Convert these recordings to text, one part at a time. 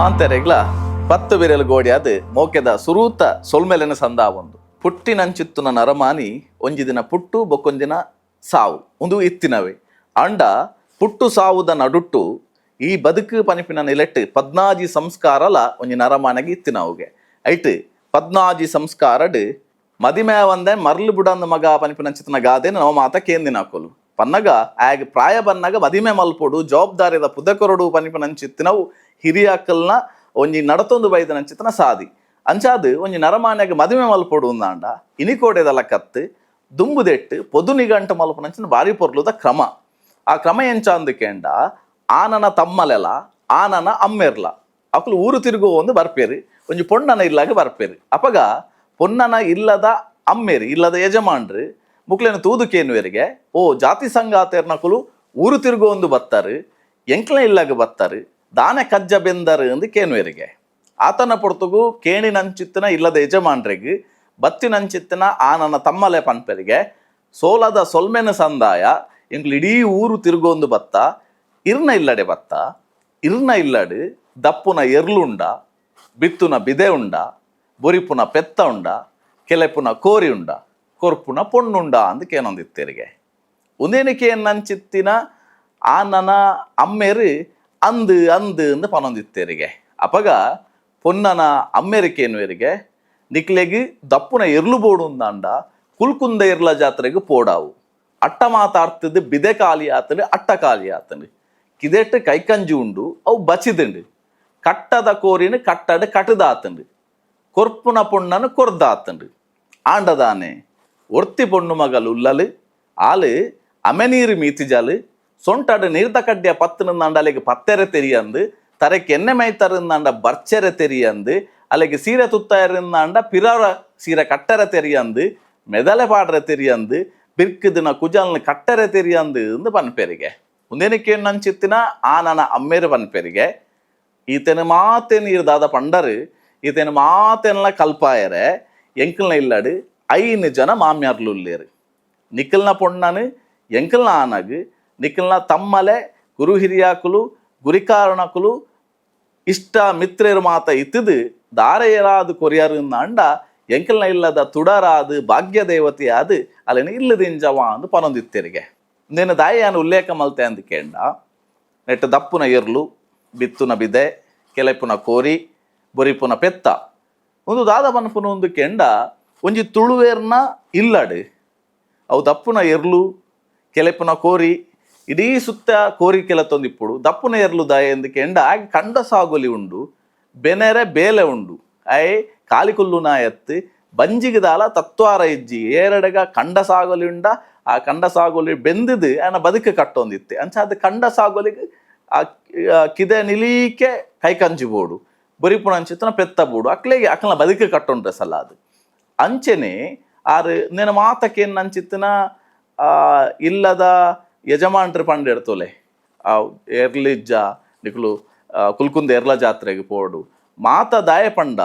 ಮಾಂತೆರೆಗ್ಲ 10 ವಿರಲ್ ಗೋಡ್ಯಾದ್ ಮೋಕೆದ ಸುರೂತ ಸೊಲ್ಮೆಲೆನ ಸಂದಾವೊಂದು ಪುಟ್ಟಿನಂಚಿತ್ತುನ ನರಮಾನಿ ಒಂಜಿ ದಿನ ಪುಟ್ಟು ಬೊಕ್ಕೊಂದಿನ ಸಾವು ಒಂದು ಇತ್ತಿನವೆ ಅಂಡ ಪುಟ್ಟು ಸಾವುದ ನಡುಟ್ಟು ಈ ಬದುಕು ಪನಿಪಿನ ನಿಲೆಟ್ 14 ಸಂಸ್ಕಾರಲ ಒಂಜಿ ನರಮಾನಗೆ ಇತ್ತಿನವುಗೆ ಐಟ್ 14 ಸಂಸ್ಕಾರಡ್ ಮದಿಮೆ ಒಂದೆ ಮರ್ಲು ಬುಡಂದ ಮಗ ಪನಿಪಿನಂಚಿತ್ತನ ಗಾದೆ ನವ ಮಾತ ಕೇಂದಿನಾಕೊಲು ಪನ್ನಗ ಆಗ ಪ್ರಾಯ ಬನ್ನಗ ಮದಿಮೆ ಮಲ್ಪೊಡು ಜವಾಬ್ದಾರಿದ ಪುದಕೊರಡು ಪನಿಪಿನಂಚಿತ್ತಿನವು ಹಿರಿಯಾಕಲ್ನ ಒಂಜಿ ನಡತೊಂದು ಬೈದನಂಚಿತ್ತನ ಸಾದಿ ಅಂಚಾದ್ ಒಂಜಿ ನರಮಾನ್ಯಾಗ ಮದಿಮೆ ಮಲ್ಪೊಡು ಅಂದಾಂಡ ಇನಿಕೋಡೆದಲ ಕತ್ತು ದುಂಬುದೆಟ್ಟು ಪೊದು ನಿಗಂಟ ಮಲ್ಪನಂಚಿನ ಬಾರಿ ಪೊರ್ಲುದ ಕ್ರಮ ಆ ಕ್ರಮ ಎಂಚಾಂದಕೇಂಡ ಆನನ ತಮ್ಮಲೆಲ ಆನನ ಅಮ್ಮೆರ್ಲ ಅಕುಲು ಊರು ತಿರುಗೋ ಒಂದು ಬರ್ಪೇರು ಒಂಜಿ ಪೊಣ್ಣನ ಇಲ್ಲಾಗ ಬರ್ಪೇರು ಅಪಗ ಪೊನ್ನನ ಇಲ್ಲದ ಅಮ್ಮೇರು ಇಲ್ಲದ ಯಜಮಾನ್ರು ಮುಕ್ಲೇನ ತೂದುಕೇನುವರಿಗೆ ಓ ಜಾತಿ ಸಂಗಾತೇರ್ನಕುಲು ಊರು ತಿರುಗೋ ಒಂದು ಬತ್ತಾರು ಎಂಕ್ಲ ಇಲ್ಲಾಗ ಬತ್ತಾರು ದಾನೆ ಕಜ್ಜ ಬೆಂದರು ಅಂದು ಕೇನುವರಿಗೆ ಆತನ ಪೊರ್ತುಗು ಕೇಣಿನಂಚಿತ್ತಿನ ಇಲ್ಲದ ಯಜಮಾನ್ರಿಗೆ ಬತ್ತಿನಂಚಿತ್ತಿನ ಆನನ ತಮ್ಮಲೆ ಪನ್ಪರಿಗೆ ಸೋಲದ ಸೊಲ್ಮೆನ ಸಂದಾಯ ಎಂಕ್ಲು ಇಡೀ ಊರು ತಿರುಗೊಂದು ಬತ್ತ ಇರ್ನ ಇಲ್ಲಡೆ ಬತ್ತ ಇರ್ನ ಇಲ್ಲಡು ದಪ್ಪುನ ಎರ್ಲುಂಡ ಬಿತ್ತುನ ಬಿದೆ ಉಂಡ ಬೊರಿಪುನ ಪೆತ್ತ ಉಂಡ ಕೆಲೆಪುನ ಕೋರಿ ಉಂಡ ಕೊರ್ಪುನ ಪೊಣ್ಣುಂಡ ಅಂದು ಕೇನೊಂದಿತ್ತೇರಿಗೆ ಒಂದೇನಕ್ಕೆ ನಂಚಿತ್ತಿನ ಆನನ ಅಮ್ಮೇರು ಅಂದು ಅಂದು ಅಂದು ಪನೊಂದಿತ್ತೇರಿಗೆ ಅಪಗ ಪೊನ್ನನ ಅಮ್ಮೆರಿಕೇನುವರಿಗೆ ನಿಕ್ಲೆಗ್ ದಪ್ಪುನ ಎರ್ಲು ಬೋಡು ಅಂದಾಂಡ ಕುಲ್ಕುಂದ ಎರ್ಲ ಜಾತ್ರೆಗೆ ಪೋಡಾವು ಅಟ್ಟ ಮಾತಾಡ್ತದೆ ಬಿದೆ ಖಾಲಿ ಆತಂಡು ಅಟ್ಟ ಖಾಲಿ ಆತಂಡು ಕಿದೆಟ್ಟು ಕೈಕಂಜಿ ಉಂಡು ಅವು ಬಚಿದಂಡು ಕಟ್ಟದ ಕೋರಿನ ಕಟ್ಟಡ ಕಟದಾತಂಡು ಕೊರ್ಪುನ ಪೊಣ್ಣನು ಕೊರ್ದಾತಂಡು ಆಂಡದಾನೆ ಒರ್ತಿ ಪೊಣ್ಣು ಮಗಲು ಉಲ್ಲಲು ಆಳು ಅಮೆನೀರು ಮೀತಿಜಾಲು ಸೊಂಟಡು ನೀರ್ದ ಕಡ್ಡಿಯ ಪತ್ತನಂದಾಂಡ ಅಲ್ಲಿಗೆ ಪತ್ತೆರೆ ತೆರಿಯಂದು ತರಕ್ಕೆ ಎಣ್ಣೆ ಮೈತರಂದಾಂಡ ಬರ್ಚೆರೆ ತೆರಿಯಂದು ಅಲ್ಲಿಗೆ ಸೀರೆ ತುತ್ತಾಯರಿಂದಾಂಡ ಪಿರರ ಸೀರೆ ಕಟ್ಟರೆ ತೆರಿಯಂದು ಮೆದಲೆ ಪಾಡ್ರೆ ತೆರಿಯಂದು ಬಿರ್ಕದಿನ ಕುಜಲ್ನ ಕಟ್ಟರೆ ತೆರಿಯಂದು ಅಂದು ಪನ್ಪೆರಿಗೆ ಒಂದೇನಕ್ಕೆ ನಂಚಿತ್ತಿನ ಆನನ ಅಮ್ಮೇರು ಪನ್ಪೆರಿಗೆ ಈತನ ಮಾತೆ ನೀರು ದಾದ ಪಂಡರು ಈತನ ಮಾತೆಲ್ಲ ಕಲ್ಪಾಯರೆ ಎಂಕಲ್ನ ಇಲ್ಲಡು 5 ಜನ ಮಾಮ್ಯಾರ್ಲು ಉಲ್ಲೇರು ನಿಖಲ್ನ ಪೊಣ್ಣನು ಎಂಕಲ್ನ ಆನಗು ನಿಖಲ್ನ ತಮ್ಮಲೆ ಗುರು ಹಿರಿಯಾಕುಲು ಗುರಿಕಾರಣಕುಲು ಇಷ್ಟ ಮಿತ್ರೇರು ಮಾತ ಇತ್ತದು ದಾರೆಯರಾದು ಕೊರಿಯರು ಅಂಡ ಎಂಕಲ್ನ ಇಲ್ಲದ ತುಡರಾದು ಭಾಗ್ಯ ದೇವತೆ ಆದು ಅಲ್ಲಿನ ಇಲ್ಲದಿಂಜವ ಅಂದು ಪನೊಂದಿತ್ತೇರಿಗೆ నేను దాయాను ఉల్లేఖ మల్తే అందుకేండ నెట్ దప్పున ఎర్లు బిత్తున బిದೆ ಕೆಲೆಪುನ ಕೋರಿ ಬೊರಿಪುನ ಪೆತ್ತ ಒಂದು ದಾದ ಪನ್ಪುನ ಒಂದು ಕೆಂಡ ಒಂಜಿ ತುಳುವೇರ್ನ ಇಲ್ಲಡು ಅವು ದಪ್ಪುನ ಎರ್ಲು ಕೆಲೆಪುನ ಕೋರಿ ಇಡೀ ಸುತ್ತ ಕೋರಿ ಕೆಲತೊಂದಿಪ್ಪುಡು ದಪ್ಪುನ ಎರ್ಲು ದಾಯ ಎಂದುಕೆಂಡ ಆಗ ಕಂಡ ಸಾಗೊಲಿ ಉಂಡು ಬೆನೆರೆ ಬೇಲೆ ಉಂಡು ಅಯ್ ಕಾಲಿಕುಲ್ಲುನ ಎತ್ತು ಬಂಜಿಗದಾಲ ತತ್ವಾರ ಇಜ್ಜಿ ಏರಡೆಗ ಕಂಡ ಸಾಗೊಲಿ ಉಂಡ ಆ ಕಂಡ ಸಾಗೋಲಿ ಬೆಂದಿದ್ದು ಆನ ಬದುಕು ಕಟ್ಟೊಂದಿತ್ತೆ ಅಂಚ ಅದು ಕಂಡ ಸಾಗೋಲಿಗೆ ಆ ಕಿದೆ ನಿಲೀಕೆ ಕೈಕಂಜಿ ಬೋಡು ಬೊರಿಪುಣ ಅಂಚಿತ್ತನ ಪೆತ್ತ ಬೋಡು ಅಕ್ಲೆಗೆ ಅಕ್ಲನ ಬದುಕು ಕಟ್ಟೊಂಡ್ರೆ ಸಲ ಅದು ಅಂಚೆನೆ ಆರು నేను ಮಾತಕ್ಕೇನು ಅಂಚಿತ್ತಿನ ಇಲ್ಲದ ಯಜಮಾನ್ರು ಪಂಡೆಡ್ತೋಲೆ ಆ ಎರ್ಲಿಜ್ಜ ನಿಕ್ಲು ಕುಲ್ಕುಂದ ಎರ್ಲ ಜಾತ್ರೆಗೆ ಪೋಡು ಮಾತ ದಾಯ ಪಂಡ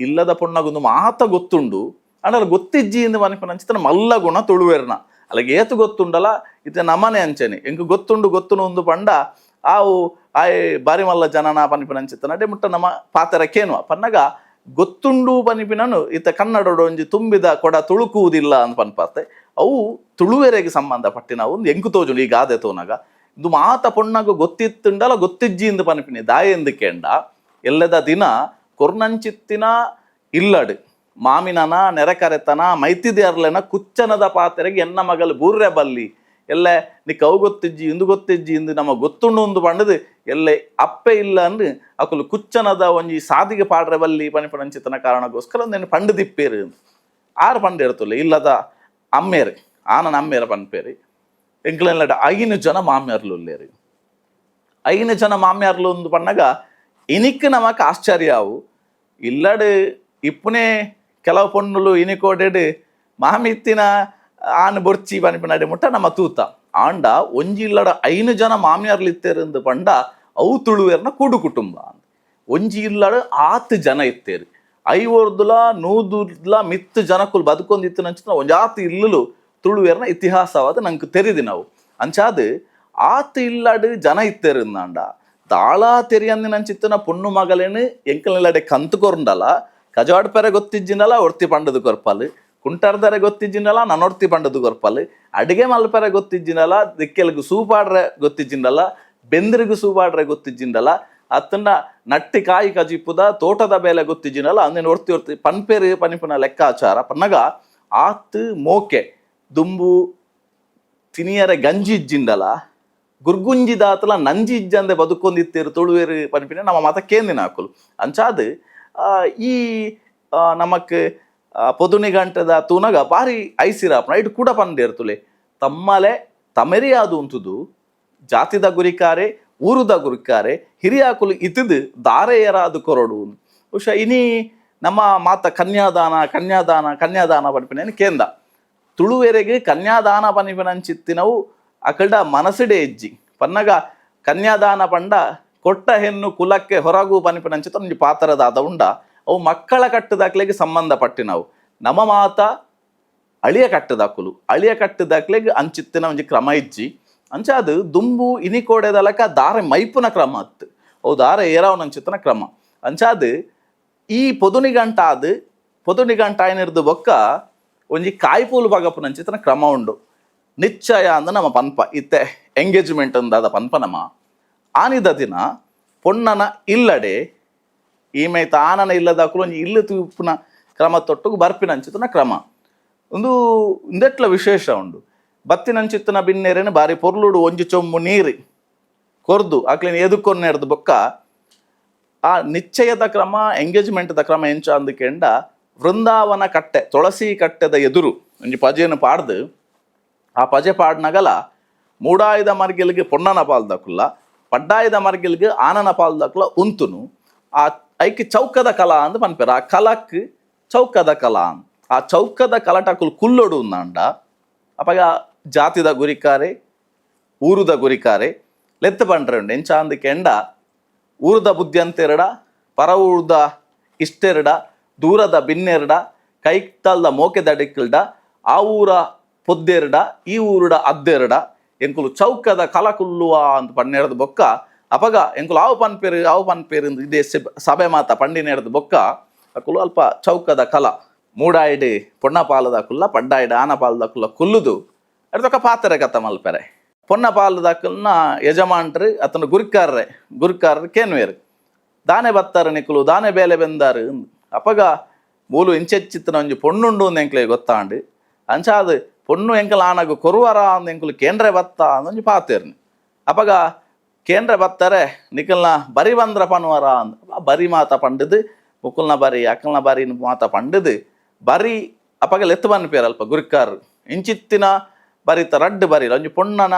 ಇಲ್ಲದ ಪೊಣ್ಣಗೊಂದು ಮಾತ ಗೊತ್ತುಂಡು ಅಂಡಲ್ಲ ಗೊತ್ತಿಜ್ಜಿ ಎಂದು ಮನಿಪನ ಅಂಚಿತ್ತನ ಮಲ್ಲ ಗುಣ ತುಳುವೆರ್ನ అలాగే ఏతు గొత్తుండల ఇది నమ్మనే అంచని ఇంక గొత్తుండు గొత్తును ఉంది పండ ఆవు ఆయ బారి మల్ల జనన పనిపినంచిత్తనంటే ಮುಟ್ಟ ನಮ್ಮ ಪಾತರ ಕೇನುವ ಪನ್ನಗ ಗೊತ್ತುಂಡು ಪನಿಪಿನನು ಇತ್ತ ಕನ್ನಡಡು ಒಂಜಿ ತುಂಬಿದ ಕೊಡ ತುಳುಕುವುದಿಲ್ಲ ಅಂತ ಪನ್ಪಾತೆ ಅವು ತುಳುವೆರೆಗೆ ಸಂಬಂಧಪಟ್ಟಿನವು ಒಂದು ಎಂಕು ತೋಜುಂಡು ಈ ಗಾದೆ ತೋನಾಗ ಇದು ಮಾತ ಪೊಣ್ಣಗ ಗೊತ್ತಿತ್ತುಂಡಲ ಗೊತ್ತಿಜ್ಜಿ ಇಂದು ಪನಿಪಿನಿ ದಾಯ ಎಂದುಕೆಂಡ ಎಲ್ಲದ ದಿನ ಕೊರ್ನಂಚಿತ್ತಿನ ಇಲ್ಲಡು ಮಾಮಿನನ ನೆರೆಕರೆತನ ಮೈತಿದೇರ್ಲೆನ ಕುಚ್ಚನದ ಪಾತ್ರೆಗೆ ಎನ್ನ ಮಗಲು ಬೂರ್ರೆ ಬಲ್ಲಿ ಎಲ್ಲೆ ನೀ ಕವು ಗೊತ್ತಿಜ್ಜಿ ಇಂದು ಗೊತ್ತಿಜ್ಜಿ ಇಂದು ನಮ್ಮ ಗೊತ್ತುಂಡು ಒಂದು ಪಂಡದು ಎಲ್ಲೆ ಅಪ್ಪೆ ಇಲ್ಲ ಅಂದು ಅಕುಲು ಕುಚ್ಚನದ ಒಂಜಿ ಸಾದಿಗೆ ಪಾಡ್ರೆ ಬಲ್ಲಿ ಪನಿಪಣಂಚಿತನ ಕಾರಣಕ್ಕೋಸ್ಕರ నేను పండు తిప్పేరు ఆరు పండు ఎడుతులే ఇల్లద అమ్మేరు ఆనన అమ్మేర పనిపేరు ఎంకలెల్లట 5 జನ మామ్యార్లు ఉల్లేరు 5 జನ మామ్యార్లు ఉంది పన్నగ ఇనికి నమకు ఆశ్చర్యావు ఇల్లడు ఇప్పునే ಕೆಲವು ಪೊಣ್ಣುಲು ಇನಿಕೋಡೆಡು ಮಾಮಿತ್ತಿನ ಆನ್ ಬೊರ್ಚಿ ಪನಿಪನಡೆ ಮುಟ್ಟ ನಮ್ಮ ತೂತ ಆಂಡ ಒಂಜಿ ಇಲ್ಲಡ 5 ಜನ ಮಾಮಿಯಾರ್ಲು ಇತ್ತೇರು ಪಂಡ ಅವು ತುಳುವೇರ್ನ ಕೂಡು ಕುಟುಂಬ ಒಂಜಿ ಇಲ್ಲಡ 6 ಜನ ಇತ್ತೇರು 5 100 ಮಿತ್ತು ಜನಕ್ಕುಲು ಬದುಕೊಂದಿತ್ತು ನಂಚಿನ ಒಂಜಾತು ಇಲ್ಲಲು ತುಳುವೇರ್ನ ಇತಿಹಾಸವಾದ ನಂಗೆ ತೆರಿದಿ ನಾವು ಅಂಚಾದು 6 ಇಲ್ಲಡು ಜನ ಇತ್ತೇರು ಅಂಡ ತಾಳ ತೆರಿಯಂದಿನಂಚಿತ್ತಿನ ಪೊಣ್ಣು ಮಗಳೇನು ಎಂಕಲ್ನೆಲ್ಲಡೆ ಕಂತು ಕೊರುಂಡಲ ಕಜವಾಡ್ ಪೆರೆ ಗೊತ್ತಿಜ್ಜಿನಲ ಒರ್ತಿ ಪಂಡದು ಕೊರ್ಪಲ್ ಕುಂಟರ್ದರೆ ಗೊತ್ತಿಜ್ಜಿನಲ ನನ್ನೊರ್ತಿ ಪಂಡದು ಕೊರ್ಪಲ್ ಅಡಿಗೆ ಮಲ್ಪೆರೆ ಗೊತ್ತಿಜ್ಜಿನಲ ದಿಕ್ಕೆಲ್ಗು ಸೂಪಾಡ್ರೆ ಗೊತ್ತಿಜ್ಜಿಂಡಲ ಬೆಂದ್ರಿಗೂ ಸೂಪಾಡ್ರೆ ಗೊತ್ತಿಜ್ಜಿಂಡಲ ಅತ್ತನ್ನ ನಟ್ಟಿ ಕಾಯಿ ಕಜಿಪ್ಪುದ ತೋಟದ ಬೇಲೆ ಗೊತ್ತಿಜ್ಜಿನಲ ಅಂದಿನ ಒರ್ತಿ ಪನ್ಪೇರು ಪನಿಪುನ ಲೆಕ್ಕಾಚಾರ ಪನ್ನಗ ಆತ್ ಮೋಕೆ ದುಂಬು ತಿನಿಯರೆ ಗಂಜಿ ಇಜ್ಜಿಂಡಲ ಗುರ್ಗುಂಜಿ ದಾತಲ ನಂಜಿ ಇಜ್ಜಂದೆ ಬದುಕೊಂದಿತ್ತೇರು ತುಳುವೇರು ಪನಿಪಿನ ನಮ್ಮ ಮತ ಕೇಂದಿನ ಹಾಕಲು ಅಂಚಾದು ಈ ನಮಕ್ ಪೊದುನಿ ಗಂಟದ ತೂನಗ ಬಾರಿ ಐಸಿರಾಪನ ಇಟ್ಟು ಕೂಡ ಪಂಡೇರ್ತುಲೆ ತಮ್ಮಲೆ ತಮೆರಿಯಾದು ಉಂತುದು ಜಾತಿದ ಗುರಿಕಾರೆ ಊರುದ ಗುರಿಕಾರೆ ಹಿರಿಯಾಕುಲು ಇತಿದು ದಾರೆಯರಾದು ಕೊರಡು ಬಹುಶಃ ಇನಿ ನಮ್ಮ ಮಾತ ಕನ್ಯಾದಾನ ಪನಿಪಿನ ಕೇಂದ್ರ ತುಳುವೆರೆಗೆ ಕನ್ಯಾದಾನ ಪನಿಪಿನಂಚಿತ್ತಿನವು ಅಕಲ್ಡ ಮನಸ್ಸಿಡೆ ಎಜ್ಜಿ ಪನ್ನಗ ಕನ್ಯಾದಾನ ಪಂಡ ಕೊಟ್ಟ ಹೆಣ್ಣು ಕುಲಕ್ಕೆ ಹೊರಗು ಪನಿಪಿನಂಚಿತ್ತ ಒಂಜಿ ಪಾತ್ರದಾದ ಉಂಡ ಅವು ಮಕ್ಕಳ ಕಟ್ಟದಾಕ್ಲೆಗೆ ಸಂಬಂಧಪಟ್ಟಿನವು ನಮ್ಮ ಮಾತ ಅಳಿಯ ಕಟ್ಟದಾಕ್ಲೆಗೆ ಅಂಚಿತ್ತಿನ ಒಂಜಿ ಕ್ರಮ ಇಜ್ಜಿ ಅಂಚಾದು ದುಂಬು ಇನಿಕೋಡೆದಲಕ ದಾರೆ ಮೈಪುನ ಕ್ರಮ ಅತ್ತು ಅವು ದಾರೆ ಏರಾವನಂಚಿತ್ತನ ಕ್ರಮ ಅಂಚಾದು ಈ ಪೊದುನಿಗಂಟ ಏನಿರ್ದು ಬೊಕ್ಕ ಒಂಜಿ ಕಾಯ್ಪೂಲು ಬಗಪ್ಪುನಂಚಿತ್ತನ ಕ್ರಮ ಉಂಡು ನಿಶ್ಚಯ ಅಂದ ನಮ್ಮ ಪನ್ಪ ಇತ್ತೆ ಎಂಗೇಜ್ಮೆಂಟ್ ಅಂದಾದ ಪನ್ಪ ನಮ್ಮ ಆನಿದ ದಿನ ಪೊಣ್ಣನ ಇಲ್ಲಡೆ ಈಮೈತ ಆನನ ಇಲ್ಲದಾಕಲು ಒಂಜಿ ಇಲ್ಲು ತೂಪುನ ಕ್ರಮ ತೊಟ್ಟುಗು ಬರ್ಪಿನಂಚಿತ್ತನ ಕ್ರಮ ಇಂದೆಟ್ಲ ವಿಶೇಷ ಉಂಡು ಬತ್ತಿನಂಚಿತ್ತನ ಬಿನ್ನೇರೇನು ಬಾರಿ ಪೊರ್ಲುಡು ಒಂಜಿ ಚೊಂಬು ನೀರು ಕೊರ್ದು ಆಕ್ಲಿನ ಎದುಕೊನ್ನೆರ್ದು ಬೊಕ್ಕ ಆ ನಿಶ್ಚಯದ ಕ್ರಮ ಎಂಗೇಜ್ಮೆಂಟ್ದ ಕ್ರಮ ಎಂಚ ಅಂದಕೆಂಡ ವೃಂದಾವನ ಕಟ್ಟೆ ತುಳಸಿ ಕಟ್ಟೆದ ಎದುರು ಒಂಜಿ ಪಜೆಯನ್ನು ಪಾಡ್ದು ಆ ಪಜೆ ಪಾಡ್ನಗಲ ಮೂಡಾಯ್ದ ಮರ್ಗಿಲ್ಗೆ ಪೊಣ್ಣನ ಪಾಲ್ದಕುಲ್ಲ ಪಡ್ಡಾಯ್ದ ಮರ್ಗಿಲ್ಗೆ ಆನನ ಪಾಲ್ದಕುಲ ಉಂತುನು ಆ ಐಕಿ ಚೌಕದ ಕಲಾ ಅಂದ್ ಪನ್ಪೇರ ಆ ಕಲಕ್ ಚೌಕದ ಕಲಾ ಆ ಚೌಕದ ಕಲಟಕುಲು ಕುಲ್ಲೊಡು ಉಂದಾಂಡ ಅಪಗ ಜಾತಿದ ಗುರಿಕಾರೆ ಊರುದ ಗುರಿಕಾರೆ ಲೆತ್ತು ಪಂಡ್ರೆ ಉಂಡು ಎಂಚ ಅಂದಕೆಂಡ ಊರುದ ಬುದ್ಧಿ ಅಂತೆರಡ ಪರ ಊರುದ ಇಷ್ಟೆರಡ ದೂರದ ಬಿನ್ನೆರಡ ಕೈತಲ್ದ ಮೋಕೆ ದಡಿಕ್ಕಲ್ಡ ಆ ಊರ ಪೊದ್ದೆರಡ ಈ ಊರುಡ ಅದ್ದೆರಡ ಎಂಕುಲು ಚೌಕದ ಕಲ ಕುಲ್ಲುವ ಅಂತ ಪನ್ನೆರದು ಬೊಕ್ಕ ಅಪಗ ಎಂಕುಲು ಆವು ಪನ್ಪೇರು ಇದೇ ಸಭೆ ಮಾತ ಪಂಡಿನೆರದು ಬೊಕ್ಕ ಅಕುಲು ಅಲ್ಪ ಚೌಕದ ಕಲ ಮೂಡಾಯ್ಡು ಪೊಣ್ಣ ಪಾಲದ ಕುಲ್ಲ ಪಡ್ಡಾಯ್ಡು ಆನ ಪಾಲದ ಕುಲ್ಲ ಕುಲ್ಲುದು ಅಡ್ದೊಕ್ಕ ಪಾತ್ರೆ ಕಥ ಮಲ್ಪೆರೆ ಪೊಣ್ಣ ಪಾಲದ ಕುಲ್ನ ಯಜಮಾನ್ರು ಅತನ ಗುರಿಕಾರ್ರೆ ಕೇನ್ವೇರು ದಾನೆ ಬತ್ತಾರ ನಿಕುಲು ದಾನೆ ಬೇಲೆ ಬೆಂದಾರು ಅಪಗ ಮೂಲು ಇಂಚೆಚ್ಚಿತ್ತನ ಒಂಜಿ ಪೊಣ್ಣುಂಡು ಅಂದ್ ಎಂಕ್ಲೆ ಗೊತ್ತಾಂಡು ಅಂಚಾದು ಪೊಣ್ಣು ಎಂಕಲ್ ಆನಗು ಕೊರುವರ ಅಂದ್ ಎಂಕುಲು ಕೇಂದ್ರೆ ಬತ್ತ ಅಂದೊಂಜಿ ಪಾತೇರ್ನಿ ಅಪಗ ಕೇಂದ್ರೆ ಬತ್ತಾರೆ ನಿಕಲ್ನ ಬರಿ ಬಂದ್ರ ಪನ್ವರ ಅಂದ್ ಬರಿ ಮಾತ ಪಂಡದು ಮುಕುಲ್ನ ಬರಿ ಅಕಲ್ನ ಬರಿ ಮಾತ ಪಂಡದು ಬರಿ ಅಪಗ ಲೆತ್ತು ಪನ್ಪೇರು ಅಲ್ಪ ಗುರಿಕಾರ್ ಇಂಚಿತ್ತಿನ ಬರಿತ ರಡ್ಡು ಬರಿ ಒಂಜಿ ಪೊಣ್ಣನ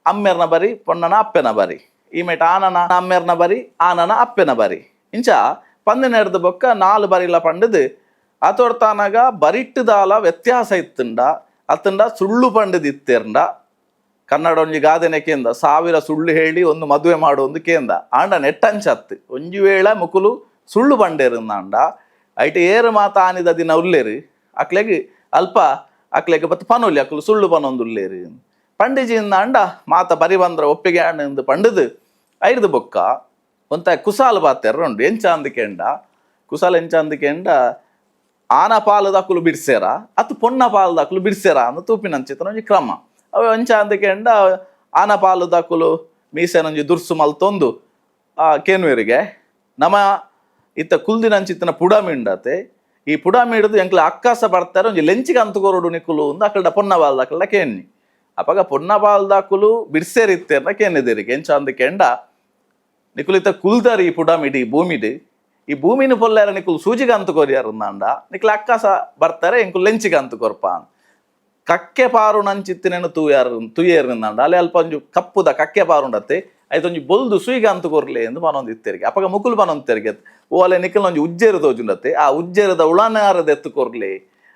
ಅಮ್ಮೆರ್ನ ಬರಿ ಪೊಣ್ಣನ ಅಪ್ಪೆನ ಬರಿ ಈ ಮೇಟ ಆನನ ಅಮ್ಮೆರ್ನ ಬರಿ ಆನನ ಅಪ್ಪೆನ ಬರಿ ಇಂಚ ಪಂದಿನೆರ್ದು ಬೊಕ್ಕ 4 ಬರಿಲ ಪಂಡದು ಅತೊಡ್ತಾನಾಗ ಬರಿಟ್ಟುದಾಲ ವ್ಯತ್ಯಾಸ ಇತ್ತುಂಡ ಅತ್ತಂಡ ಸುಳ್ಳು ಪಂಡದು ಇತ್ತೇರ್ಂಡ ಕನ್ನಡ ಒಂಜಿ ಗಾದೆನೆ ಕೇಂದ 1000 ಸುಳ್ಳು ಹೇಳಿ ಒಂದು ಮದುವೆ ಮಾಡು ಒಂದು ಕೇಂದ ಆಂಡ ನೆಟ್ಟಂಚತ್ತು ಒಂಜಿ ವೇಳೆ ಮುಕುಲು ಸುಳ್ಳು ಪಂಡೇರುಂದಾಂಡ ಐಟೆ ಏರು ಮಾತ ಆನಿದ ದಿನ ಉಲ್ಲೇರು ಅಕ್ಲೆಗ್ ಅಲ್ಪ ಅಕ್ಲೆಗ್ ಬತ್ತು ಪನೊಲಿ ಅಕ್ಲು ಸುಳ್ಳು ಪನೊಂದು ಉಲ್ಲೇರು ಪಂಡಿಜಿಂದ ಅಂಡ ಮಾತ ಬರಿ ಬಂದ್ರ ಒಪ್ಪಿಗೆ ಅಂದು ಪಂಡದು ಐರ್ದು ಬೊಕ್ಕ ಒಂತ ಕುಸಾಲು ಪಾತೆರ್ರ ಉಂಡು ಎಂಚ ಅಂದಿಕೆಂಡ ಕುಸಾಲು ಎಂಚ ಅಂದಿಕೆಂಡ ಆನ ಪಾಲದಾಕುಲು ಬಿಡ್ಸೇರ ಅತ್ತು ಪೊಣ್ಣ ಪಾಲದಾಕುಲು ಬಿಡ್ಸೇರ ಅಂದು ತೂಪಿನಂಚಿತ್ತನ ಒಂಜಿ ಕ್ರಮ ಅವ ಎಂಚ ಅಂದಿಕೆಂಡ ಆನ ಪಾಲದಾಕುಲು ಮೀಸೆನೊಂಜಿ ದುರ್ಸು ಮಲ್ತೊಂದು ಕೇನ್ವೇರಿಗೆ ನಮ್ಮ ಇತ್ತ ಕುಲ್ದಿನಂಚಿತ್ತನ ಪುಡಮಿಂಡತೆ ಈ ಪುಡಮಿಡ್ದು ಎಂಕ್ಲ ಅಕ್ಕಾಸ ಬರ್ತಾರೆ ಒಂಜಿ ಲೆಂಚಿಗೆ ಅಂತುಕೊರಡು ನಿಕುಲು ಒಂದು ಅಕಲ್ಡ ಪೊಣ್ಣ ಪಾಲದಾಕಲ್ಡ ಕೇನ್ನಿ ಅಪಗ ಪೊಣ್ಣ ಪಾಲದಾಕುಲು ಬಿಡ್ಸೇರಿತ್ತೇರ್ನ ಕೇನಿದಿರಿಗೆ ಎಂಚ ಅಂದಿಕೆಂಡ ನಿಕುಲು ಇತ್ತ ಕುಲ್ದಾರಿ ಈ ಪುಡಮಿಡಿ ಈ ಭೂಮಿನ ಪೊಲ್ಲಾರ ನಿಕುಲು ಸೂಜಿಗೆ ಅಂತು ಕೊರಿಯಾರುಂದಾಂಡ ನಿಕುಲು ಅಕ್ಕಾಸ ಬರ್ತಾರೆ ಎಂಕುಲು ಲೆಂಚಿಗೆ ಅಂತು ಕೊರ್ಪ ಕಕ್ಕೆ ಪಾರು ನಂಚಿತ್ತಿನೇನು ತುಯ್ಯೇರ್ನಿಂದಾಂಡ ಅಲ್ಲಿ ಅಲ್ಪ ಒಂಜಿ ಕಪ್ಪುದ ಕಕ್ಕೆ ಪಾರುಂಡತ್ತೆ ಐತೊಂಜಿ ಬೊಲ್ದು ಸುಯಿಗೆ ಅಂತು ಕೊರ್ಲೆ ಎಂದು ಪನೊಂದಿತ್ತೆರಿಗೆ ಅಪಗ ಮುಕುಲು ಪನೊಂದಿತ್ತೆರಿಗೆ ಓ ಅಲೆ ನಿಕಲ್ ಒಂಜಿ ಉಜ್ಜೆರು ತೋಜುಂಡತ್ತೆ ಆ ಉಜ್ಜೆರದ ಉಳನಾರದ ಎತ್ತು ಕೊರ್ಲೆ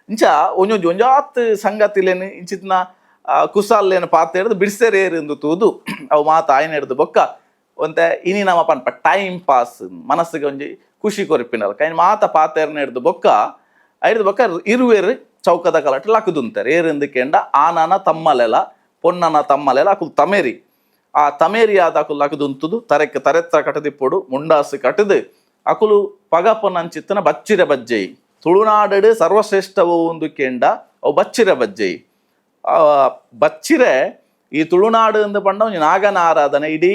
ಇಂಚ ಒಂಜಾತ್ ಸಂಗತಿಲೇನು ಇಂಚಿತ್ನ ಕುಸಾಲ್ಲೇನು ಪಾತೆರ್ದು ಬಿಡ್ಸೇರು ಏರಿಂದು ತೂದು ಅವು ಮಾತ ಆಯ್ನ ಹಿಡ್ದು ಬೊಕ್ಕ ಒಂತೆ ಇನಿ ನಮ್ಮ ಪನ್ಪ ಟೈಮ್ ಪಾಸ್ ಮನಸ್ಸಿಗೆ ಒಂಜಿ ಖುಷಿ ಕೊರಿಪಿನಲ್ಲ ಕೈ ಮಾತ ಪಾತೆರ್ನ ಹಿಡ್ದು ಬೊಕ್ಕ ಇರುವೇರು ಚೌಕದ ಕಲಟ್ ಲಕ್ಕದುಂತಾರೆ ಏರಿಂದಕೆಂಡ ಆನನ ತಮ್ಮಲೆಲ ಪೊನ್ನನ ತಮ್ಮಲೆಲ ಅಕುಲು ತಮೇರಿ ಆ ತಮೇರಿಯಾದ ಅಕುಲು ಅಕದುಂತುದು ತರೆಕ್ಕೆ ತರೆತ್ರ ಕಟದಿಪ್ಪೊಡು ಮುಂಡಾಸು ಕಟದು ಅಕುಲು ಪಗಪನಂಚಿತ್ತನ ಬಚ್ಚಿರ ಬಜ್ಜೆಯಿ ತುಳುನಾಡು ಸರ್ವಶ್ರೇಷ್ಠವು ಒಂದು ಕೇಂಡ ಅವು ಬಚ್ಚಿರ ಬಜ್ಜೆಯಿ ಬಚ್ಚಿರೆ ಈ ತುಳುನಾಡು ಎಂದು ಪಂಡ ಒಂದು ನಾಗನ ಆರಾಧನೆ ಇಡೀ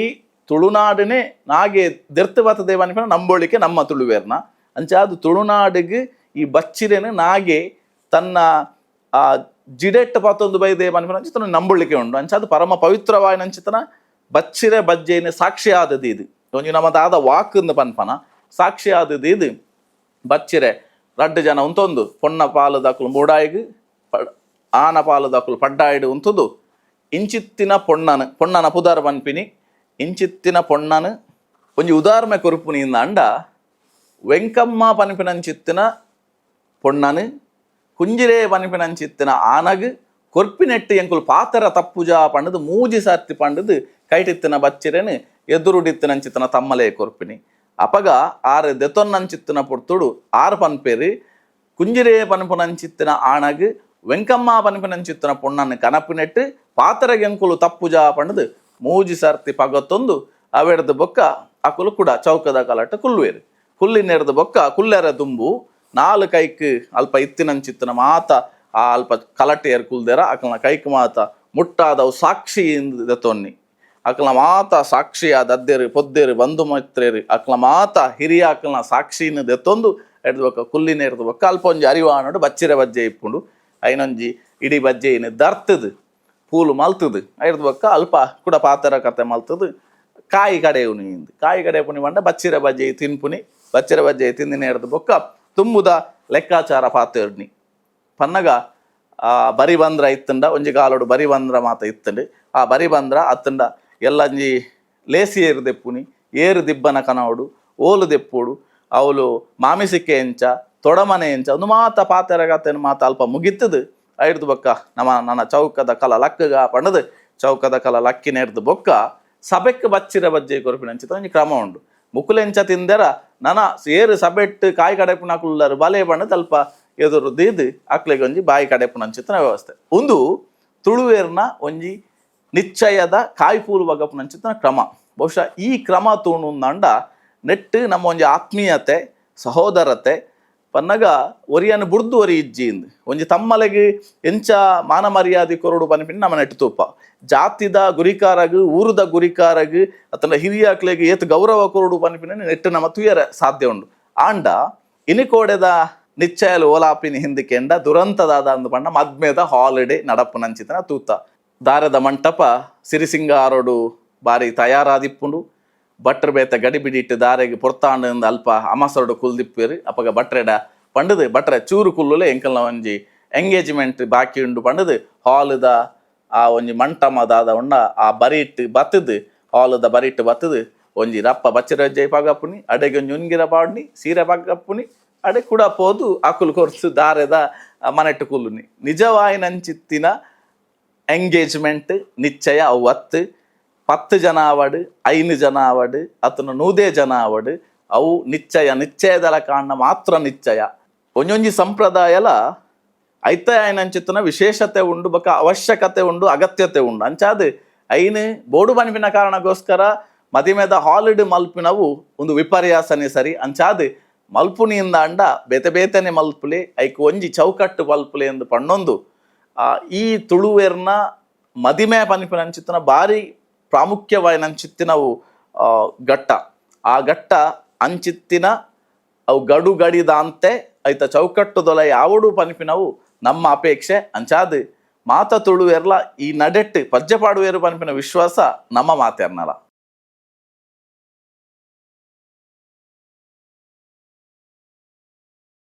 ತುಳುನಾಡನೇ ನಾಗೆ ದೆರ್ತು ಬರ್ತದೆ ಅನ್ಪಿನ ನಂಬೋಳಿಕೆ ನಮ್ಮ ತುಳುವೇರ್ನ ಅಂಚ ಅದು ತುಳುನಾಡಿಗೆ ಈ ಬಚ್ಚಿರೆನು ನಾಗೆ ತನ್ನ ಆ ಜಿಡೆಟ್ ಪತ್ತೊಂದು ಬೈದೇವ ಅನ್ಪಿನ ಅಂಚಿತನ ನಂಬಳಿಕೆ ಉಂಡು ಅಂಚ ಅದು ಪರಮ ಪವಿತ್ರವಾಯಿನ ಅಂಚಿತನ ಬಚ್ಚಿರೆ ಬಜ್ಜೆಯನ್ನು ಸಾಕ್ಷಿ ಆದದ್ದು ಇದು ಒಂಜಿ ನಮ್ಮದಾದ ವಾಕಂದು ಪನ್ಪನ ಸಾಕ್ಷಿ ಆದದ್ದು ಇದು ಬಚ್ಚಿರೆ ರಡ್ಡು ಜನ ಉಂತೊಂದು ಪೊನ್ನ ಪಾಲು ದಾಕುಲು ಮೂಡಾಯಿಗೆ ಆನ ಪಾಲು ದಾಕುಲು ಪಡ್ಡಾಯಿಡು ಉಂತುದು ಇಂಚಿತ್ತಿನ ಪೊಣ್ಣನ ಪುದಾರ ಪನ್ಪಿನಿ ಇಂಚಿತ್ತಿನ ಪೊಣ್ಣನು ಒಂಜಿ ಉದಾರ್ಮೆ ಕೊರುಪುನಿಂದ ಅಂಡ ವೆಂಕಮ್ಮ ಪನ್ಪಿನಂಚಿತ್ತಿನ ಪೊಣ್ಣನು ಕುಂಜಿರೇ ಪನ್ಪಿನಂಚಿತ್ತಿನ ಆನಗು ಕೊರ್ಪಿನೆಟ್ಟು ಎಂಕುಲು ಪಾತರ ತಪ್ಪುಜಾ ಪಂಡದು ಮೂಜಿ ಸರ್ತಿ ಪಂಡದು ಕೈಟಿತ್ತಿನ ಬಚ್ಚಿರೇನು ಎದುರುಡಿತ್ತಿನಂಚಿತ್ತಿನ ತಮ್ಮಲೇ ಕೊರ್ಪಿನಿ ಅಪಗ ಆರು ದೆತೊನ್ನಂಚಿತ್ತಿನ ಪೊರ್ತುಡು ಆರು ಪನ್ಪೇರು ಕುಂಜಿರೇ ಪನ್ಪುನಂಚಿತ್ತಿನ ಆನಗು ವೆಂಕಮ್ಮ ಪನ್ಪಿನಂಚಿತ್ತಿನ ಪೊಣ್ಣನ್ನು ಕನಪಿನೆಟ್ಟು ಪಾತರಗೆ ಎಂಕುಲು ತಪ್ಪುಜಾ ಪಂಡದು ಮೂಜಿ ಸರ್ತಿ ಪಗತ್ತೊಂದು ಅವೆಡ್ದು ಬೊಕ್ಕ ಅಕುಲು ಕೂಡ ಚೌಕದ ಕಲಟ ಕುಲ್ಲುವೇರು ಕುಲ್ಲಿನೆರ್ದು ಬೊಕ್ಕ ಕುಲ್ಲೆರ ದುಂಬು ನಾಲು ಕೈಕ್ ಅಲ್ಪ ಇತ್ತಿನಂಚಿತ್ತಿನ ಮಾತ ಆ ಅಲ್ಪ ಕಲಟೆಯರ್ ಕುಲ್ದೆರ ಅಕಲ್ನ ಕೈಕ್ ಮಾತ ಮುಟ್ಟಾದವು ಸಾಕ್ಷಿಯಿಂದ ತೊನ್ನಿ ಅಕಲ್ನ ಮಾತ ಸಾಕ್ಷಿಯಾದ ಅದ್ದೆರು ಪೊದ್ದೆರು ಬಂಧು ಮಿತ್ರೇರು ಅಕಲ್ನ ಮಾತ ಹಿರಿಯ ಅಕಲ್ನ ಸಾಕ್ಷಿನ ದೆತ್ತೊಂದು ಎಡ್ದು ಬೊಕ್ಕ ಕುಲ್ಲಿನ ಎರ್ದು ಬೊಕ್ಕ ಅಲ್ಪ ಒಂಜಿ ಅರಿವಾನೋಡು ಬಚ್ಚಿರ ಬಜ್ಜೆ ಇಪ್ಪುಂಡು ಐನೊಂಜಿ ಇಡೀ ಬಜ್ಜೆಯನ್ನು ದರ್ತದು ಪೂಲು ಮಲ್ತದು ಐರ್ದು ಬೊಕ್ಕ ಅಲ್ಪ ಕೂಡ ಪಾತರ ಕತೆ ಮಲ್ತದು ಕಾಯಿ ಕಡೆಯು ನೀಂದು ಕಾಯಿ ಕಡೆ ಪುನಿ ಬಂಡ ಬಚ್ಚಿರ ಬಜ್ಜೆ ತಿನ್ಪುನಿ ಬಚ್ಚಿರ ಬಜ್ಜೆ ತಿಂದಿನ ಎರ್ದು ಬೊಕ್ಕ ತುಂಬುದ ಲೆಕ್ಕಾಚಾರ ಪಾತೇರ್ನಿ ಪನ್ನಗ ಬರಿ ಬಂದ್ರ ಇತ್ತಂಡ ಒಂಜಿ ಕಾಲೋಡು ಬರಿ ಬಂದ್ರ ಮಾತ ಇತ್ತಂಡು ಆ ಬರಿ ಬಂದ್ರ ಅತ್ತಂಡ ಎಲ್ಲಂಜಿ ಲೇಸಿ ಏರು ದೆಪ್ಪುನಿ ಏರು ದಿಬ್ಬನ ಕನವಡು ಓಲು ದೆಪ್ಪುಡು ಅವಳು ಮಾಮಿಸಿಕೆ ಎಂಚ ತೊಡಮನೆ ಎಂಚ ಒಂದು ಮಾತ ಪಾತೆರ ಕತೆನ ಮಾತ ಅಲ್ಪ ಮುಗಿತ್ತದು ಐಡ್ದು ಬೊಕ್ಕ ನನ್ನ ಚೌಕದ ಕಲ ಲಕ್ಕಗ ಪಂಡದು ಚೌಕದ ಕಲ ಲಕ್ಕಿನೆರ್ದು ಬೊಕ್ಕ ಸಭೆಕ್ಕೆ ಬಚ್ಚಿರ ಬಜ್ಜೆ ಕೊರಪಿನಂಚಿತ ಒಂಜಿ ಕ್ರಮ ಉಂಡು ಮುಕುಲೆಂಚ ತಿಂದೆರ ನನ ಏರು ಸಭೆಟ್ಟು ಕಾಯಿ ಕಡೆಪುನಕುಲ್ಲರು ಬಲೆ ಬಣ್ಣದ ಅಲ್ಪ ಎದುರು ದೀದು ಅಕ್ಲೆಗೆ ಒಂಜಿ ಬಾಯಿ ಕಡೆಪುನಂಚಿತನ ವ್ಯವಸ್ಥೆ ಒಂದು ತುಳುವೇರ್ನ ಒಂಜಿ ನಿಶ್ಚಯದ ಕಾಯಿ ಪೂಲು ಬಗಪುನಂಚಿತನ ಕ್ರಮ ಬಹುಶಃ ಈ ಕ್ರಮ ತೂಣುಂದಂಡ ನೆಟ್ಟು ನಮ್ಮ ಒಂಜಿ ಆತ್ಮೀಯತೆ ಸಹೋದರತೆ ಪನ್ನಗ ಒರಿಯನ್ನು ಬುಡ್ದು ಒರಿ ಇಜ್ಜಿಂದು ಒಂಜಿ ತಮ್ಮಲೆಗೆ ಎಂಚ ಮಾನ ಮರ್ಯಾದೆ ಕೊರಡು ಪನ್ಪಿನ ನಮ್ಮ ನೆಟ್ಟು ತೂಪ ಜಾತಿದ ಗುರಿಕಾರಗು ಊರುದ ಗುರಿಕಾರಗು ಅತನ ಹಿರಿಯಾಕ್ಲೆಗೆ ಏತ್ ಗೌರವ ಕೊರಡು ಪನ್ಪಿನ ನೆಟ್ಟು ನಮ್ಮ ತುಯರ ಸಾಧ್ಯ ಉಂಡು ಆಂಡ ಇನಿಕೋಡೆದ ನಿಶ್ಚಯಲು ಓಲಾಪಿನಿ ಹಿಂದಿಕೆಂಡ ದುರಂತದಾದ ಅಂದು ಪಂಡ ಮದ್ಮೆದ ಹಾಲಿಡೇ ನಡಪುನಂಚಿತನ ತೂತ ದಾರದ ಮಂಟಪ ಸಿರಿಸಿಂಗಾರೋಡು ಬಾರಿ ತಯಾರಾದಿಪ್ಪುಂಡು ಭಟ್ರು ಬೇತ ಗಡಿ ಬಿಡಿಟ್ಟು ದಾರೆಗೆ ಪೊರ್ತಾಂಡ್ ಅಲ್ಪ ಅಮಸರಡು ಕುಲ್ದಿಪ್ಪೇರು ಅಪಗ ಭಟ್ರೆಡ ಪಂಡದು ಭಟ್ರೆ ಚೂರು ಕುಲ್ಲುಲೆ ಎಂಕಲ್ನ ಒಂಜಿ ಎಂಗೇಜ್ಮೆಂಟ್ ಬಾಕಿ ಉಂಡು ಪಂಡದು ಹಾಲುದ ಆ ಒಂಜಿ ಮಂಟಮದಾದ ಉಂಡ ಆ ಬರಿಟ್ಟು ಬತ್ತದು ಹಾಲುದ ಬರಿಟ್ಟು ಬತ್ತದು ಒಂಜಿ ರಪ್ಪ ಬಚ್ಚಿರಜ್ಜೆ ಪಗಪ್ಪುನಿ ಅಡೆಗೆ ಒಂಜಿ ಉನ್ಗಿರ ಪಾಡ್ನಿ ಸೀರೆ ಪಗಪ್ಪುನಿ ಅಡೆ ಕೂಡ ಪೋದು ಅಕುಲು ಕೊರ್ಸು ದಾರೆದ ಮನೆಟ್ಟು ಕುಲ್ಲುನಿ ನಿಜವಾಯಿನಂಚಿತ್ತಿನ ಎಂಗೇಜ್ಮೆಂಟ್ ನಿಶ್ಚಯ ಅವತ್ತು 10 ಜನ ಆವಡು 5 ಜನ ಆವಡು ಅತನು 100 ಜನ ಆವಡು ಅವು ನಿಶ್ಚಯದಲ ಕಾರಣ ಮಾತ್ರ ನಿಶ್ಚಯ ಒಂಜೊಂಜಿ ಸಂಪ್ರದಾಯಲ ಐತ ಆಯ್ನಂಚಿತ್ತನ ವಿಶೇಷತೆ ಉಂಡು ಬೊಕ ಅವಶ್ಯಕತೆ ಉಂಡು ಅಗತ್ಯತೆ ಉಂಡು ಅಂಚಾದು ಐನು ಬೋಡು ಬನ್ಪಿನ ಕಾರಣಕ್ಕೋಸ್ಕರ ಮದಿಮೆದ ಹಾಲಿಡ್ ಮಲ್ಪಿನವು ಒಂದು ವಿಪರ್ಯಾಸನೆ ಸರಿ ಅಂಚಾದು ಮಲ್ಪುನಿಯಿಂದ ಅಂಡ ಬೇತೆ ಬೇತೆನೆ ಮಲ್ಪುಲೆ ಐಕ್ ಒಂಜಿ ಚೌಕಟ್ಟು ಮಲ್ಪುಲೆ ಎಂದು ಪಣ್ಣೊಂದು ಈ ತುಳುವೇರ್ನ ಮದಿಮೆ ಪನ್ಪಿನಂಚಿತ್ತನ ಬಾರಿ ಪ್ರಾಮುಖ್ಯವಾಯಿನಂಚಿತ್ತಿನವು ಘಟ್ಟ ಆ ಘಟ್ಟ ಅಂಚಿತ್ತಿನ ಅವು ಗಡು ಗಡಿದಾಂತೆ ಐತ ಚೌಕಟ್ಟು ದೊಲ ಯಾವಡು ಪನ್ಪಿನವು ನಮ್ಮ ಅಪೇಕ್ಷೆ ಅಂಚಾದು ಮಾತ ತುಳುವೇರ್ಲ ಈ ನಡೆಟ್ಟು ಪಜ್ಜೆ ಪಾಡುವೇರು ಪನ್ಪಿನ ವಿಶ್ವಾಸ ನಮ್ಮ ಮಾತೇರ್ನಲ.